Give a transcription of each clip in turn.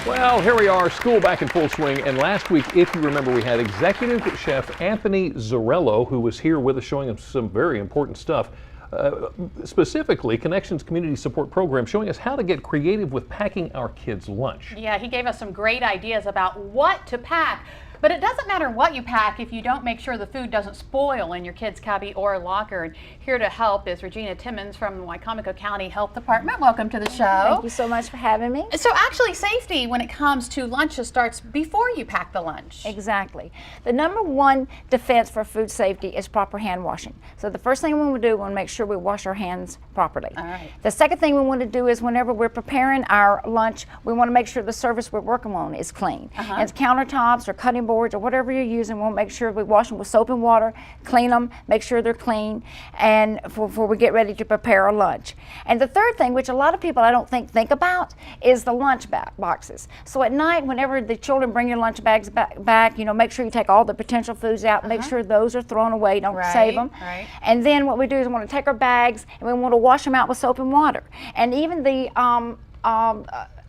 Well, here we are, school back in full swing, and last week, if you remember, we had Executive Chef Anthony Zarello, who was here with us showing us some very important stuff, specifically Connections Community Support Program, showing us how to get creative with packing our kids' lunch. Yeah, he gave us some great ideas about what to pack. But it doesn't matter what you pack if you don't make sure the food doesn't spoil in your kid's cubby or locker. And here to help is Regina Timmons from the Wicomico County Health Department. Welcome to the show. Thank you so much for having me. So actually safety when it comes to lunches starts before you pack the lunch. Exactly. The number one defense for food safety is proper hand washing. So the first thing we want to do, we want to make sure we wash our hands properly. All right. The second thing we want to do is whenever we're preparing our lunch, we want to make sure the surface we're working on is clean. And countertops or cutting boards or whatever you're using, we'll make sure we wash them with soap and water, clean them, make sure they're clean, and before we get ready to prepare our lunch. And the third thing, which a lot of people I don't think about, is the lunch boxes. So at night, whenever the children bring your lunch bags back, you know, make sure you take all the potential foods out, make sure those are thrown away, don't save them. Right. And then what we do is we want to take our bags and we want to wash them out with soap and water. And even the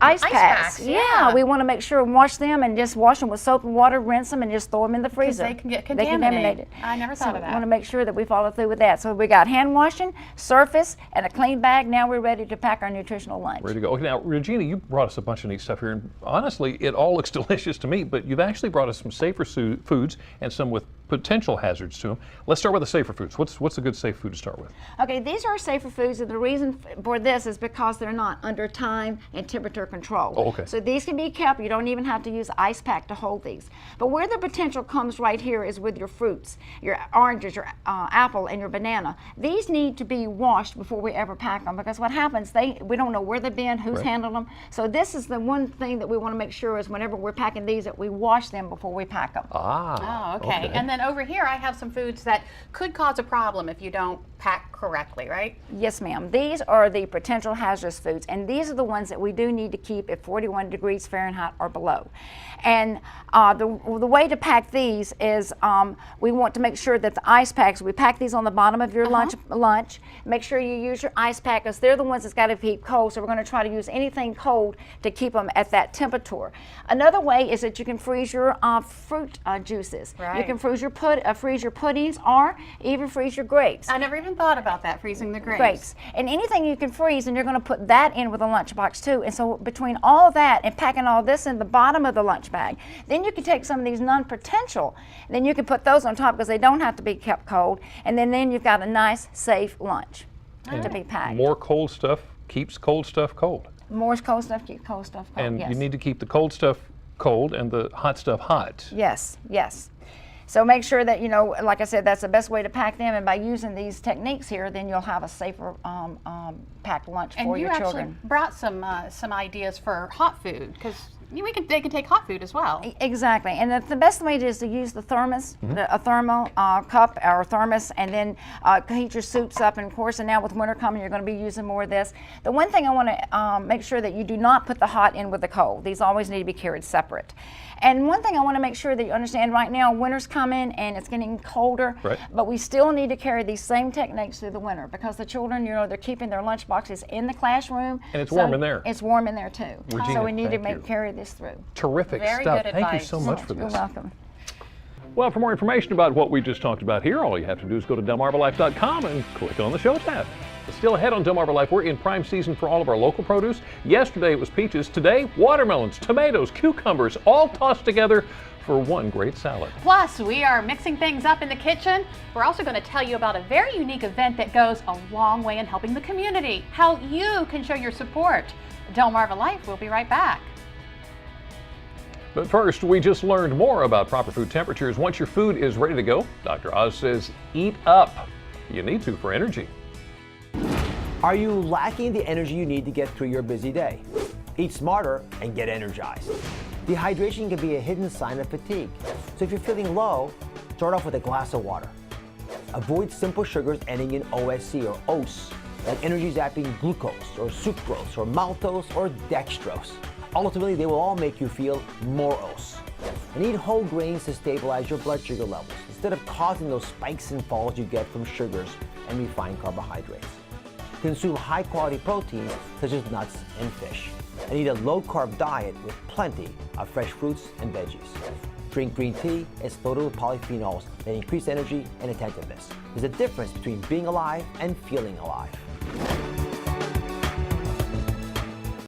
ice packs. Yeah. We want to make sure and wash them and just wash them with soap and water, rinse them, and just throw them in the freezer. They can get contaminated. I never thought of that. We want to make sure that we follow through with that. So we got hand washing, surface, and a clean bag. Now we're ready to pack our nutritional lunch. Ready to go. Okay, now, Regina, you brought us a bunch of neat stuff here, and honestly, it all looks delicious to me, but you've actually brought us some safer foods and some with potential hazards to them. Let's start with the safer foods. What's a good safe food to start with? Okay, these are safer foods, and the reason for this is because they're not under time and temperature control. Oh, okay. So these can be kept. You don't even have to use ice pack to hold these. But where the potential comes right here is with your fruits, your oranges, your apple, and your banana. These need to be washed before we ever pack them, because what happens, we don't know where they've been, who's handled them. So this is the one thing that we want to make sure is whenever we're packing these that we wash them before we pack them. Oh, okay. And then over here I have some foods that could cause a problem if you don't pack correctly, right? Yes, ma'am. These are the potential hazardous foods, and these are the ones that we do need to keep at 41 degrees Fahrenheit or below. And the way to pack these is we want to make sure that the ice packs, we pack these on the bottom of your lunch. Make sure you use your ice pack, because they're the ones that's got to keep cold, so we're going to try to use anything cold to keep them at that temperature. Another way is that you can freeze your fruit juices. Right. You can freeze your puddings, or even freeze your grapes. I never even thought about that, freezing the grapes. And anything you can freeze, and you're going to put that in with a lunchbox too. And so between all of that and packing all this in the bottom of the lunch bag, then you can take some of these non-potential, and then you can put those on top because they don't have to be kept cold. And then you've got a nice, safe lunch to be packed. More cold stuff keeps cold stuff cold. More cold stuff keeps cold stuff cold. And yes. you need to keep the cold stuff cold and the hot stuff hot. Yes, yes. So make sure that, you know, like I said, that's the best way to pack them, and by using these techniques here, then you'll have a safer packed lunch for your children. And you actually brought some ideas for hot food, because they can take hot food as well. Exactly, and the best way is to use the thermos, a thermal cup or thermos, and then heat your soups up. And of course, and now with winter coming, you're going to be using more of this. The one thing I want to make sure that you do not put the hot in with the cold. These always need to be carried separate. And one thing I want to make sure that you understand, right now winter's coming and it's getting colder, but we still need to carry these same techniques through the winter, because the children, you know, they're keeping their lunch boxes in the classroom. And it's warm in there. It's warm in there too. Regina, so we need to you. carry this through. Terrific Very stuff. good Thank you advice. so much for this. You're welcome. Well, for more information about what we just talked about here, all you have to do is go to DelmarvaLife.com and click on the show tab. Still ahead on Delmarva Life, we're in prime season for all of our local produce. Yesterday it was peaches. Today, watermelons, tomatoes, cucumbers, all tossed together for one great salad. Plus, we are mixing things up in the kitchen. We're also going to tell you about a very unique event that goes a long way in helping the community, how you can show your support. Delmarva Life, we'll be right back. But first, we just learned more about proper food temperatures. Once your food is ready to go, Dr. Oz says eat up. You need to for energy. Are you lacking the energy you need to get through your busy day? Eat smarter and get energized. Dehydration can be a hidden sign of fatigue. So if you're feeling low, start off with a glass of water. Avoid simple sugars ending in OSC or OS, like energy zapping glucose or sucrose or maltose or dextrose. Ultimately, they will all make you feel more OS. And eat whole grains to stabilize your blood sugar levels instead of causing those spikes and falls you get from sugars and refined carbohydrates. Consume high-quality proteins such as nuts and fish. And eat a low-carb diet with plenty of fresh fruits and veggies. Drink green tea. It's loaded with polyphenols that increase energy and attentiveness. There's a difference between being alive and feeling alive.